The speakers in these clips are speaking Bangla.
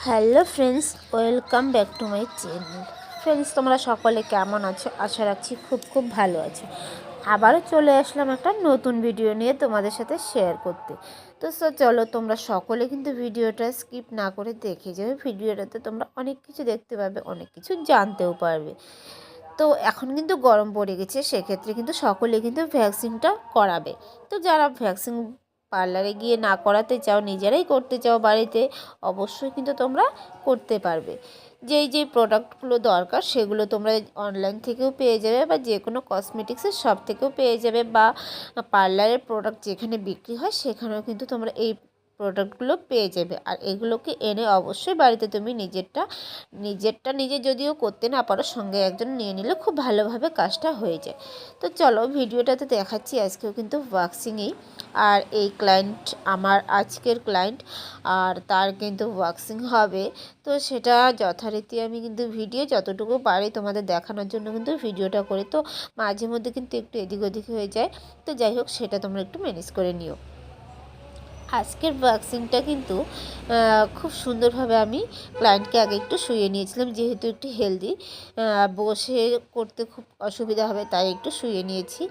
Hello friends, welcome back to my channel. Friends, তোমরা সকলে কেমন আছো? আশা রাখছি খুব ভালো আছো। আবারও চলে আসলাম একটা নতুন ভিডিও নিয়ে তোমাদের সাথে শেয়ার করতে। তো চলো, তোমরা সকলে কিন্তু ভিডিওটা স্কিপ না করে দেখে যাবে। ভিডিওটাতে তোমরা অনেক কিছু দেখতে পাবে, অনেক কিছু জানতেও পারবে। তো এখন কিন্তু গরম পড়ে গেছে, সেক্ষেত্রে কিন্তু সকলে কিন্তু ভ্যাকসিনটা করাবে। তো যারা ভ্যাকসিন পার্লারে গিয়ে না করাতে চাও, নিজেরাই করতে চাও বাড়িতে, অবশ্যই কিন্তু তোমরা করতে পারবে। যেই প্রোডাক্টগুলো দরকার সেগুলো তোমরা অনলাইন থেকেও পেয়ে যাবে, বা যে কোনো কসমেটিক্সের শপ থেকেও পেয়ে যাবে, বা পার্লারের প্রোডাক্ট যেখানে বিক্রি হয় সেখানেও কিন্তু তোমরা এই প্রোডাক্টগুলো পেয়ে যাবে। আর এগুলোকে এনে অবশ্যই বাড়িতে তুমি নিজে যদিও করতে না পারো, সঙ্গে একজন নিয়ে নিলে খুব ভালোভাবে কাজটা হয়ে যায়। তো চলো, ভিডিওটাতে দেখাচ্ছি আজকেও কিন্তু ওয়াক্সিংয়েই। আর এই ক্লায়েন্ট আমার আজকের ক্লায়েন্ট, আর তার কিন্তু ওয়াক্সিং হবে। তো সেটা যথারীতি আমি কিন্তু ভিডিও যতটুকু পারি তোমাদের দেখানোর জন্য কিন্তু ভিডিওটা করি। তো মাঝে মধ্যে কিন্তু একটু এদিক ওদিক হয়ে যায়। তো যাই হোক, সেটা তোমরা একটু ম্যানেজ করে নিও। আজকের ভ্যাকসিনটা কিন্তু খুব সুন্দরভাবে আমি ক্লায়েন্টকে আগে একটু শুইয়ে নিয়েছিলাম, যেহেতু একটু হেলদি, বসে করতে খুব অসুবিধা হবে, তাই একটু শুইয়ে নিয়েছি।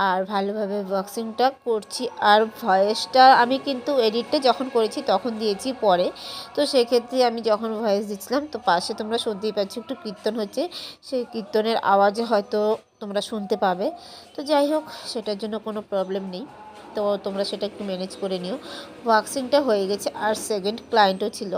আর ভালোভাবে ভ্যাকসিনটা করছি। আর ভয়েসটা আমি কিন্তু এডিটটা যখন করেছি তখন দিয়েছি পরে। তো সেক্ষেত্রে আমি যখন ভয়েস দিচ্ছিলাম, তো পাশে তোমরা শুনতেই পাচ্ছ একটু কীর্তন হচ্ছে, সেই কীর্তনের আওয়াজে হয়তো তোমরা শুনতে পাবে। তো যাই হোক, সেটার জন্য কোনো প্রবলেম নেই। তো তোমরা সেটা একটু ম্যানেজ করে নিও। ওয়াক্সিংটা হয়ে গেছে, আর সেকেন্ড ক্লায়েন্টও ছিল,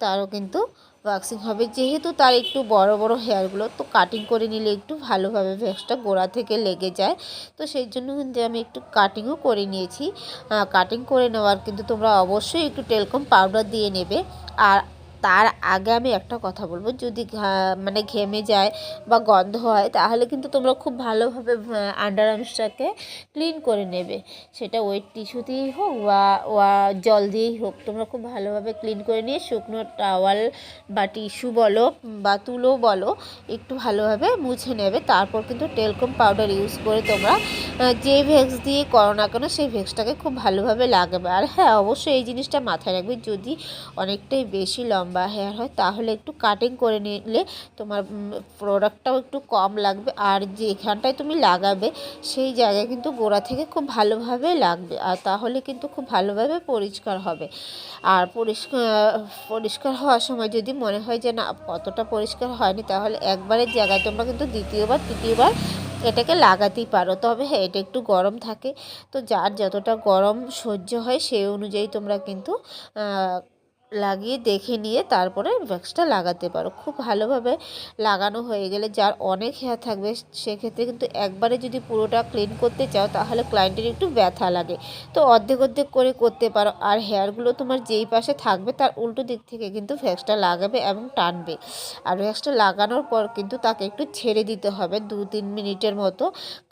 তারও কিন্তু ওয়াক্সিং হবে। যেহেতু তার একটু বড় হেয়ারগুলো, তো কাটিং করে নিলে একটু ভালোভাবে ভ্যাক্সটা গোড়া থেকে লেগে যায়। তো সেই জন্য কিন্তু আমি একটু কাটিংও করে নিয়েছি। কাটিং করে নেওয়ার কিন্তু তোমরা অবশ্যই একটু টেলকম পাউডার দিয়ে নেবে। আর তার আগে আমি একটা কথা বলবো, যদি মানে ঘেমে যায় বা গন্ধ হয়, তাহলে কিন্তু তোমরা খুব ভালোভাবে আন্ডার আর্মসটাকে ক্লিন করে নেবে। সেটা ওয়েট টিস্যু দিয়েই হোক বা জল দিয়েই হোক, তোমরা খুব ভালোভাবে ক্লিন করে নিয়ে শুকনো টাওয়াল বা টিস্যু বলো বা তুলো বলো, একটু ভালোভাবে মুছে নেবে। তারপর কিন্তু টেলকম পাউডার ইউজ করে তোমরা যে ভ্যাক্স দিয়ে করো না কেন, সেই ভ্যাক্সটাকে খুব ভালোভাবে লাগাবে। আর হ্যাঁ, অবশ্যই এই জিনিসটা মাথায় রাখবে, যদি অনেকটাই বেশি লম্বা হেয়ার হয় তাহলে একটু কাটিং করে নিলে তোমার প্রোডাক্টটাও একটু কম লাগবে। আর যেখানটায় তুমি লাগাবে সেই জায়গায় কিন্তু গোড়া থেকে খুব ভালোভাবে লাগবে, আর তাহলে কিন্তু খুব ভালোভাবে পরিষ্কার হবে। আর পরিষ্কার হওয়ার সময় যদি মনে হয় যে না, কতটা পরিষ্কার হয়নি, তাহলে একবারের জায়গায় তোমরা কিন্তু দ্বিতীয়বার তৃতীয়বার এটাকে লাগাতেই পারো। তবে হ্যাঁ, এটা একটু গরম থাকে, তো যার যতটা গরম সহ্য হয় সেই অনুযায়ী তোমরা কিন্তু লাগিয়ে দেখে নিয়ে তারপরে ভ্যাক্সটা লাগাতে পারো। খুব ভালোভাবে লাগানো হয়ে গেলে, যার অনেক হেয়ার থাকবে সেক্ষেত্রে কিন্তু একবারে যদি পুরোটা ক্লিন করতে চাও, তাহলে ক্লায়েন্টের একটু ব্যথা লাগে। তো অর্ধেক করে করতে পারো। আর হেয়ারগুলো তোমার যেই পাশে থাকবে তার উল্টো দিক থেকে কিন্তু ভ্যাক্সটা লাগাবে এবং টানবে। আর ভ্যাক্সটা লাগানোর পর কিন্তু তাকে একটু ছেড়ে দিতে হবে 2-3 মিনিটের মতো,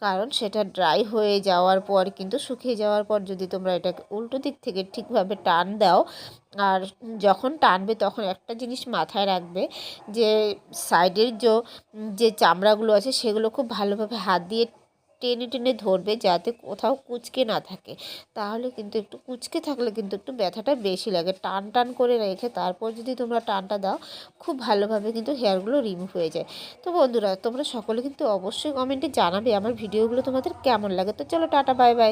কারণ সেটা ড্রাই হয়ে যাওয়ার পর কিন্তু, শুকিয়ে যাওয়ার পর যদি তোমরা এটাকে উল্টো দিক থেকে ঠিকভাবে টান দাও, আর যখন টানবে তখন একটা জিনিস মাথায় রাখবে, যে সাইডের যে চামড়াগুলো আছে সেগুলো খুব ভালোভাবে হাত দিয়ে টেনে ধরবে, যাতে কোথাও কুঁচকে না থাকে। তাহলে কিন্তু একটু কুঁচকে থাকলে কিন্তু একটু ব্যথাটা বেশি লাগে। টান করে রেখে তারপর যদি তোমরা টানটা দাও, খুব ভালোভাবে কিন্তু হেয়ারগুলো রিমুভ হয়ে যায়। তো বন্ধুরা, তোমরা সকলে কিন্তু অবশ্যই কমেন্টে জানাবে আমার ভিডিওগুলো তোমাদের কেমন লাগে। তো চলো, টাটা, বাই বাই।